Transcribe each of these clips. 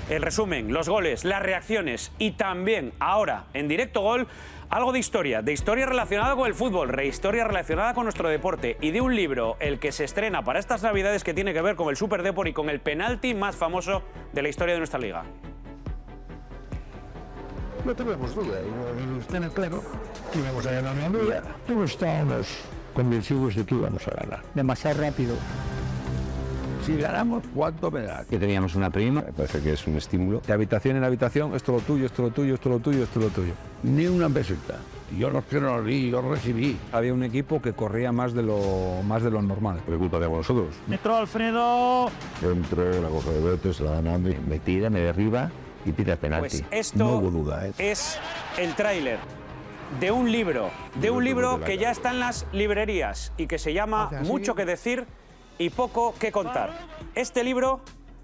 El resumen, los goles, las reacciones y también ahora en Directo Gol algo de historia relacionada con el fútbol, rehistoria relacionada con nuestro deporte y de un libro, el que se estrena para estas navidades, que tiene que ver con el Superdeport y con el penalti más famoso de la historia de nuestra liga. No tenemos duda, está claro que íbamos a ganar la liga. Todos estábamos convencidos de que íbamos a ganar. Demasiado rápido. Si ganamos, ¿cuánto me da? Que teníamos una prima. Me parece que es un estímulo. De habitación en habitación, esto lo tuyo, esto lo tuyo, esto lo tuyo, esto lo tuyo. Ni una peseta. Yo no es que no lo di, yo recibí. Había un equipo que corría más de lo normal. ¿Qué culpa tenemos nosotros? Entró Alfredo. Entre la cosa de verte, se la dan a mí. Me tira, me derriba y pide el penalti. Pues esto no hubo duda, es el tráiler de un libro, que ya está en las librerías y que se llama Mucho que decir y poco que contar. Este libro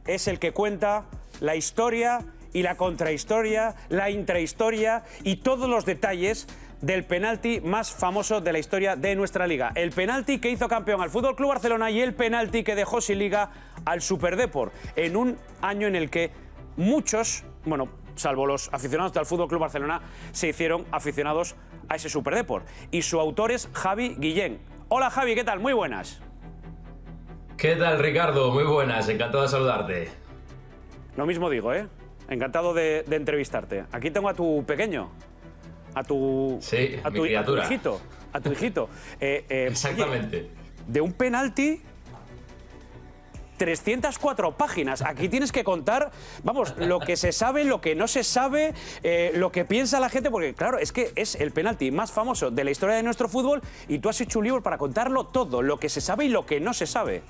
es el que cuenta la historia y la contrahistoria, la intrahistoria y todos los detalles del penalti más famoso de la historia de nuestra liga. El penalti que hizo campeón al FC Barcelona y el penalti que dejó sin liga al Superdeport en un año en el que muchos, bueno, salvo los aficionados del FC Barcelona, se hicieron aficionados a ese Superdeport. Y su autor es Javi Guillén. Hola Javi, ¿qué tal? Muy buenas. ¿Qué tal, Ricardo? Muy buenas, encantado de saludarte. Lo mismo digo, ¿eh? Encantado de entrevistarte. Aquí tengo a tu pequeño, a tu criatura. A tu hijito. Exactamente. Oye, de un penalti, 304 páginas. Aquí tienes que contar, vamos, lo que se sabe, lo que no se sabe, lo que piensa la gente, porque claro, es que es el penalti más famoso de la historia de nuestro fútbol y tú has hecho un libro para contarlo todo, lo que se sabe y lo que no se sabe.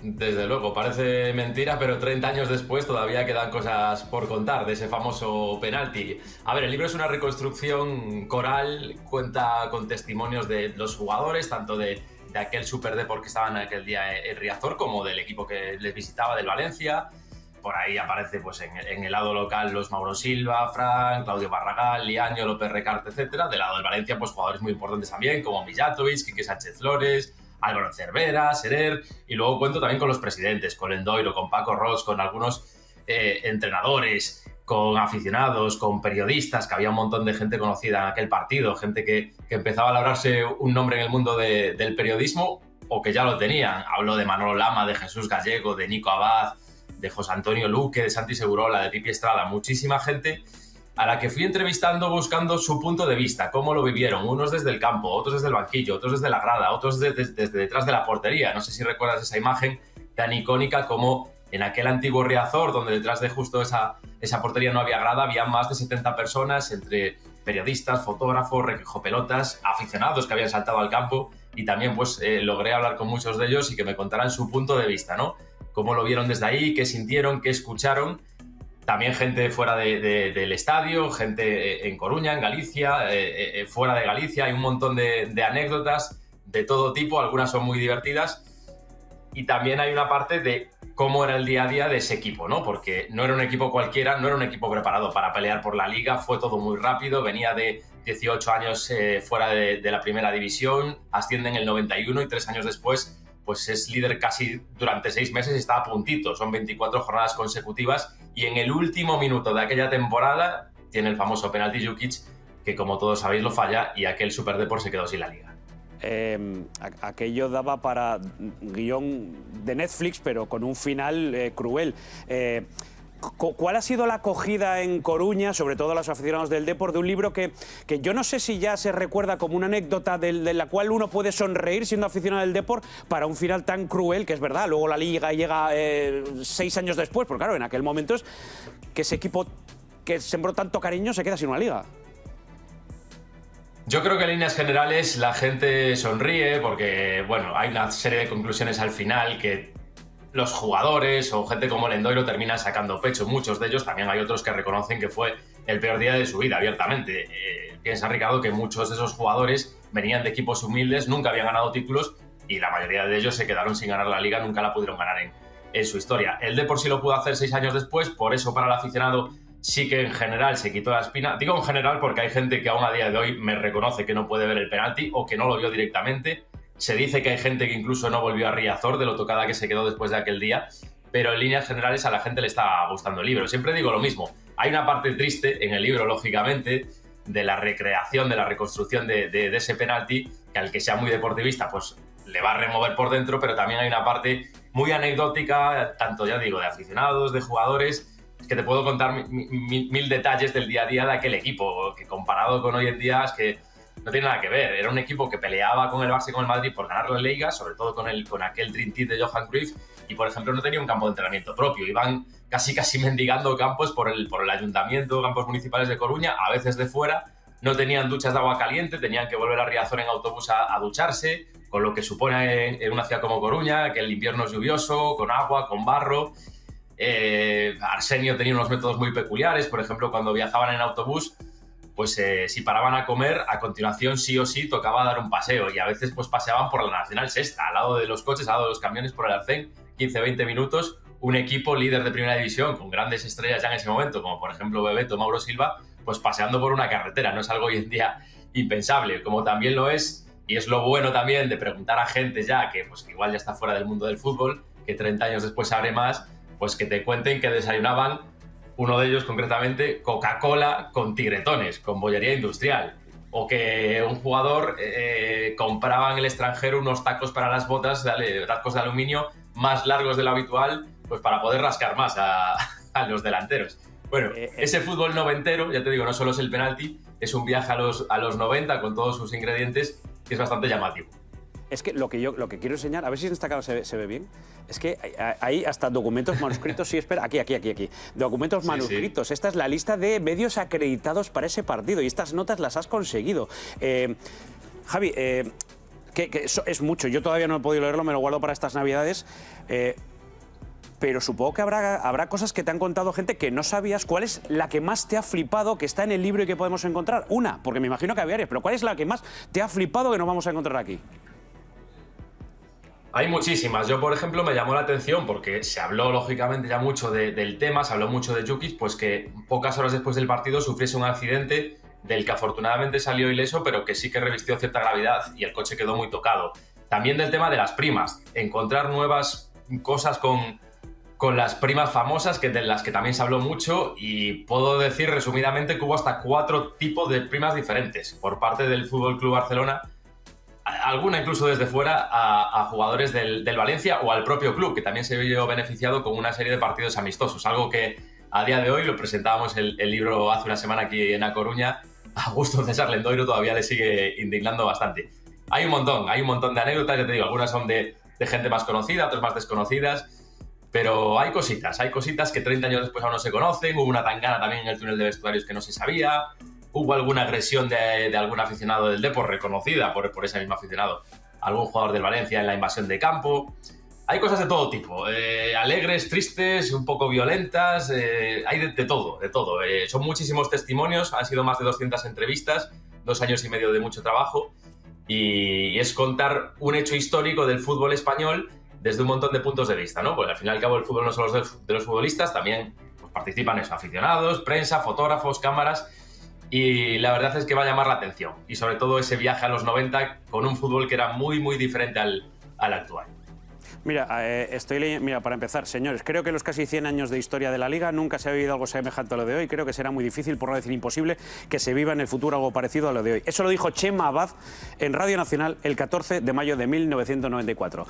Desde luego, parece mentira, pero 30 años después todavía quedan cosas por contar de ese famoso penalti. A ver, el libro es una reconstrucción coral, cuenta con testimonios de los jugadores, tanto de aquel Superdeport que estaba en aquel día en Riazor, como del equipo que les visitaba, del Valencia. Por ahí aparece, pues, en el lado local los Mauro Silva, Fran, Claudio Barragán, Liaño, López Recarte, etcétera. Del lado del Valencia, pues jugadores muy importantes también, como Mijatovic, Quique Sánchez Flores, Álvaro Cervera, Serer, y luego cuento también con los presidentes, con Endoiro, con Paco Ross, con algunos entrenadores, con aficionados, con periodistas, que había un montón de gente conocida en aquel partido, gente que empezaba a labrarse un nombre en el mundo del periodismo o que ya lo tenían. Hablo de Manolo Lama, de Jesús Gallego, de Nico Abad, de José Antonio Luque, de Santi Segurola, de Pipi Estrada, muchísima gente a la que fui entrevistando buscando su punto de vista, cómo lo vivieron, unos desde el campo, otros desde el banquillo, otros desde la grada, otros desde detrás de la portería. No sé si recuerdas esa imagen tan icónica como en aquel antiguo Riazor, donde detrás de justo esa portería no había grada, había más de 70 personas, entre periodistas, fotógrafos, recogepelotas, aficionados que habían saltado al campo, y también pues logré hablar con muchos de ellos y que me contaran su punto de vista, ¿no? Cómo lo vieron desde ahí, qué sintieron, qué escucharon. También gente fuera del estadio, gente en Coruña, en Galicia, fuera de Galicia. Hay un montón de anécdotas de todo tipo, algunas son muy divertidas. Y también hay una parte de cómo era el día a día de ese equipo, ¿no? Porque no era un equipo cualquiera, no era un equipo preparado para pelear por la Liga, fue todo muy rápido, venía de 18 años fuera de la primera división, asciende en el 91 y 3 años después pues es líder casi durante 6 meses y está a puntito. Son 24 jornadas consecutivas y en el último minuto de aquella temporada tiene el famoso penalti Jukic, que como todos sabéis lo falla, y aquel Superdeport se quedó sin la Liga. Aquello daba para guión de Netflix, pero con un final cruel. ¿Cuál ha sido la acogida en Coruña, sobre todo a los aficionados del Depor, de un libro que yo no sé si ya se recuerda como una anécdota de la cual uno puede sonreír siendo aficionado del Depor, para un final tan cruel, que es verdad, luego la Liga llega 6 años después, porque claro, en aquel momento es que ese equipo que sembró tanto cariño se queda sin una Liga? Yo creo que en líneas generales la gente sonríe porque, bueno, hay una serie de conclusiones al final que los jugadores o gente como Lendoiro terminan sacando pecho. Muchos de ellos, también hay otros que reconocen que fue el peor día de su vida, abiertamente. Piensa, Ricardo, que muchos de esos jugadores venían de equipos humildes, nunca habían ganado títulos y la mayoría de ellos se quedaron sin ganar la Liga, nunca la pudieron ganar en su historia. El Depor sí lo pudo hacer 6 años después, por eso para el aficionado sí que en general se quitó la espina. Digo en general porque hay gente que aún a día de hoy me reconoce que no puede ver el penalti o que no lo vio directamente. Se dice que hay gente que incluso no volvió a Riazor de lo tocada que se quedó después de aquel día. pero en líneas generales a la gente le está gustando el libro. Siempre digo lo mismo, hay una parte triste en el libro, lógicamente, de la recreación, de la reconstrucción de ese penalti, que al que sea muy deportivista, pues le va a remover por dentro, pero también hay una parte muy anecdótica, tanto ya digo, de aficionados, de jugadores, que te puedo contar mil detalles del día a día de aquel equipo, que comparado con hoy en día es que no tiene nada que ver. Era un equipo que peleaba con el Barça y con el Madrid por ganar la Liga, sobre todo con aquel Dream Team de Johan Cruyff, y por ejemplo no tenía un campo de entrenamiento propio, iban casi mendigando campos por el ayuntamiento, campos municipales de Coruña, a veces de fuera, no tenían duchas de agua caliente, tenían que volver a Riazor en autobús a ducharse, con lo que supone en una ciudad como Coruña, que el invierno es lluvioso, con agua, con barro. Arsenio tenía unos métodos muy peculiares, por ejemplo, cuando viajaban en autobús, pues si paraban a comer, a continuación sí o sí tocaba dar un paseo, y a veces pues paseaban por la Nacional Sexta, al lado de los coches, al lado de los camiones, por el arcén, 15-20 minutos, un equipo líder de primera división, con grandes estrellas ya en ese momento, como por ejemplo Bebeto, Mauro Silva, pues paseando por una carretera. No es algo hoy en día impensable, como también lo es, y es lo bueno también de preguntar a gente ya que pues igual ya está fuera del mundo del fútbol, que 30 años después sabe más, pues que te cuenten que desayunaban, uno de ellos concretamente, Coca-Cola con tigretones, con bollería industrial, o que un jugador compraba en el extranjero unos tacos para las botas, tacos de aluminio más largos de lo habitual, pues para poder rascar más a los delanteros. Bueno, ese fútbol noventero, ya te digo, no solo es el penalti, es un viaje a los 90 con todos sus ingredientes, que es bastante llamativo. Es que lo que quiero enseñar, a ver si en esta cara se ve bien, es que hay hasta documentos manuscritos, sí, espera, aquí. Documentos manuscritos. Sí. Esta es la lista de medios acreditados para ese partido y estas notas las has conseguido. Javi, que eso es mucho, yo todavía no he podido leerlo, me lo guardo para estas Navidades, pero supongo que habrá cosas que te han contado gente que no sabías. ¿Cuál es la que más te ha flipado que está en el libro y que podemos encontrar? Una, porque me imagino que había varias, pero ¿cuál es la que más te ha flipado que no vamos a encontrar aquí? Hay muchísimas. Yo, por ejemplo, me llamó la atención porque se habló, lógicamente, ya mucho del tema, se habló mucho de Djukic, pues que pocas horas después del partido sufriese un accidente del que afortunadamente salió ileso, pero que sí que revistió cierta gravedad y el coche quedó muy tocado. También del tema de las primas, encontrar nuevas cosas con las primas famosas, de las que también se habló mucho, y puedo decir resumidamente que hubo hasta 4 tipos de primas diferentes por parte del FC Barcelona, alguna incluso desde fuera a jugadores del Valencia o al propio club, que también se vio beneficiado con una serie de partidos amistosos, algo que a día de hoy, lo presentábamos el libro hace una semana aquí en A Coruña, a Augusto César Lendoiro todavía le sigue indignando bastante. Hay un montón de anécdotas, ya te digo, algunas son de gente más conocida, otras más desconocidas, pero hay cositas que 30 años después aún no se conocen. Hubo una tangana también en el túnel de vestuarios que no se sabía, hubo alguna agresión de algún aficionado del Depor, reconocida por ese mismo aficionado, algún jugador del Valencia en la invasión de campo. Hay cosas de todo tipo, alegres, tristes, un poco violentas, hay de todo. Son muchísimos testimonios, han sido más de 200 entrevistas, 2 años y medio de mucho trabajo, y es contar un hecho histórico del fútbol español desde un montón de puntos de vista, ¿no? Porque al fin y al cabo el fútbol no solo es de los futbolistas, también pues, participan eso, aficionados, prensa, fotógrafos, cámaras, y la verdad es que va a llamar la atención, y sobre todo ese viaje a los 90 con un fútbol que era muy, muy diferente al actual. Mira, estoy leyendo, mira, para empezar, señores, creo que en los casi 100 años de historia de la Liga nunca se ha vivido algo semejante a lo de hoy. Creo que será muy difícil, por no decir imposible, que se viva en el futuro algo parecido a lo de hoy. Eso lo dijo Chema Abad en Radio Nacional el 14 de mayo de 1994.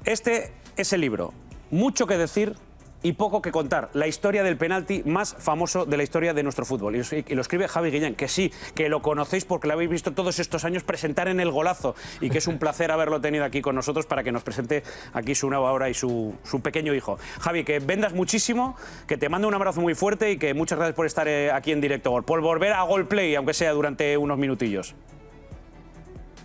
Este es el libro. Mucho que decir y poco que contar. La historia del penalti más famoso de la historia de nuestro fútbol. Y lo escribe Javi Guillén, que sí, que lo conocéis porque lo habéis visto todos estos años presentar en El Golazo y que es un placer haberlo tenido aquí con nosotros para que nos presente aquí su nueva obra y su pequeño hijo. Javi, que vendas muchísimo, que te mando un abrazo muy fuerte y que muchas gracias por estar aquí en Directo Gol, por volver a Gol Play, aunque sea durante unos minutillos.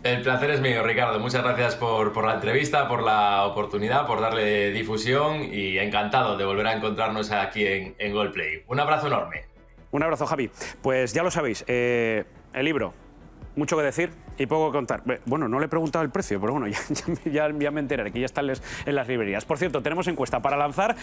El placer es mío, Ricardo. Muchas gracias por la entrevista, por la oportunidad, por darle difusión y encantado de volver a encontrarnos aquí en Gol Play. Un abrazo enorme. Un abrazo, Javi. Pues ya lo sabéis, el libro, mucho que decir y poco que contar. Bueno, no le he preguntado el precio, pero bueno, ya me enteraré, que ya están en las librerías. Por cierto, tenemos encuesta para lanzar.